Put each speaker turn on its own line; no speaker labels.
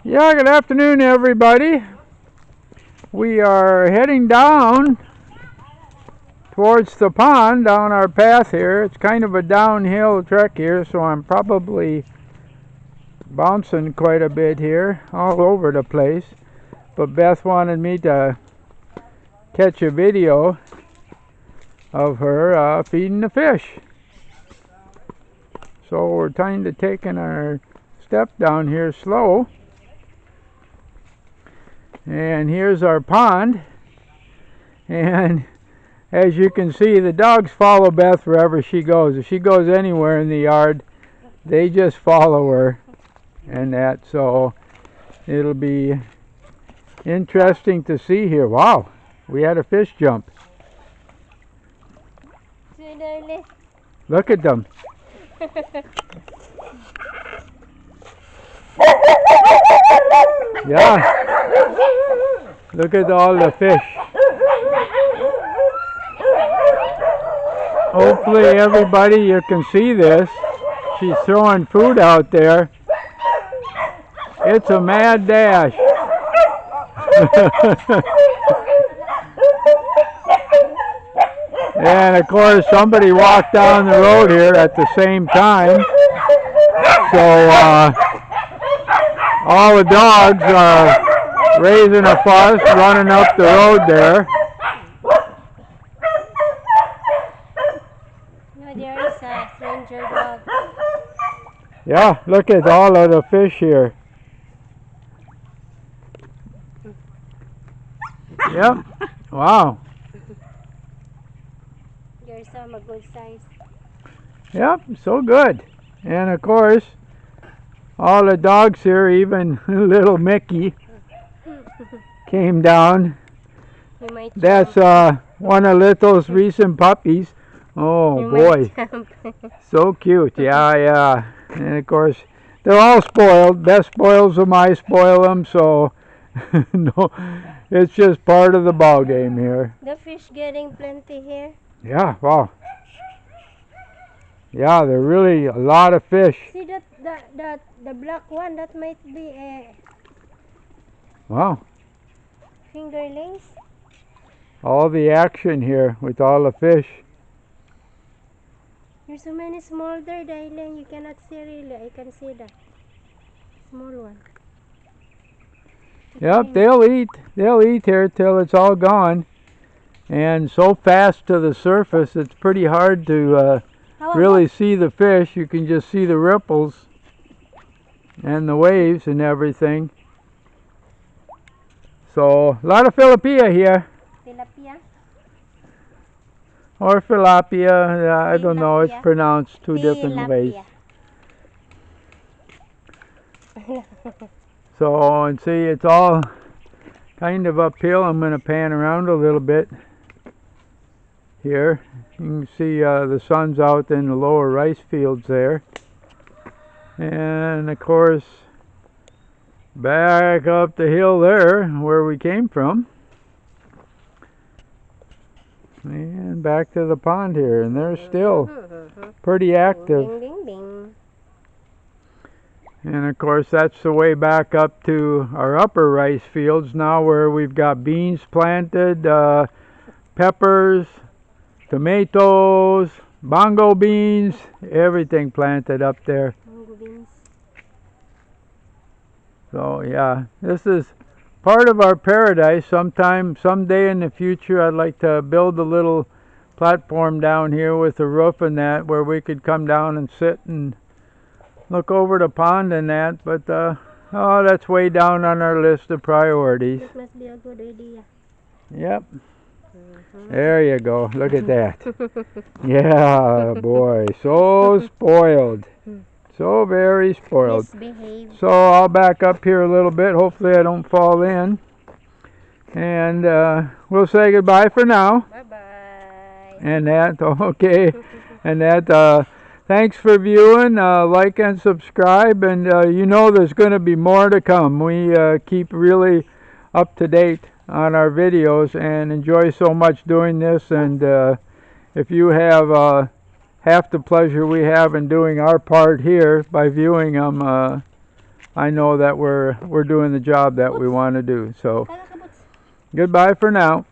Yeah, good afternoon, everybody. We are heading down towards the pond down our path here. It's kind of a downhill trek here, so I'm probably bouncing quite a bit here, all over the place. But Beth wanted me to catch a video of her feeding the fish. So we're kind of taking our step down here slow. And here's our pond, and as you can see, the dogs follow Beth wherever she goes. If she goes anywhere in the yard, they just follow her and that, so it'll be interesting to see here. Wow, we had a fish jump. Look at them. Yeah. Look at all the fish. Hopefully everybody, you can see this. She's throwing food out there. It's a mad dash. And of course somebody walked down the road here at the same time. So all the dogs are raising a fuss, running up the road there.
No, there is a stranger dog.
Yeah, look at all of the fish here. Yep. Wow.
There's some a good size.
Yep, so good. And of course, all the dogs here, even little Mickey, came down. That's one of Little's recent puppies. Oh boy, so cute. Yeah. And of course, they're all spoiled. Beth spoils them, I spoil them. So no, it's just part of the ball game here.
The fish getting plenty here.
Yeah, wow. Yeah, there are really a lot of fish.
See the black one, that might be a
Wow.
fingerlings.
All the action here with all the fish.
There's so many small there, darling. You cannot see really. I can see the small one.
Yep, they'll eat here till it's all gone. And so fast to the surface, it's pretty hard to really see the fish. You can just see the ripples and the waves and everything. So a lot of Tilapia here.
Tilapia?
Or Tilapia, I don't know, it's pronounced two different ways. So, and see, it's all kind of uphill. I'm going to pan around a little bit here. You can see the sun's out in the lower rice fields there. And of course, back up the hill there where we came from. And back to the pond here, and they're still pretty active.
Ding, ding, ding.
And of course that's the way back up to our upper rice fields now, where we've got beans planted, peppers, tomatoes, bongo beans, everything planted up there.
Bongo beans.
So yeah, this is part of our paradise. Someday in the future, I'd like to build a little platform down here with a roof and that, where we could come down and sit and look over the pond and that. But oh, that's way down on our list of priorities.
It must be a good idea.
Yep. There you go. Look at that. Yeah, boy, so spoiled. So very spoiled.
Misbehave.
So I'll back up here a little bit. Hopefully I don't fall in. And we'll say goodbye for now.
Bye-bye.
And that, okay. And that, thanks for viewing. Like and subscribe. And you know there's going to be more to come. We keep really up to date on our videos and enjoy so much doing this. And if you have half the pleasure we have in doing our part here by viewing them, I know that we're doing the job that we want to do. So
Taga kabuts.
goodbye for now.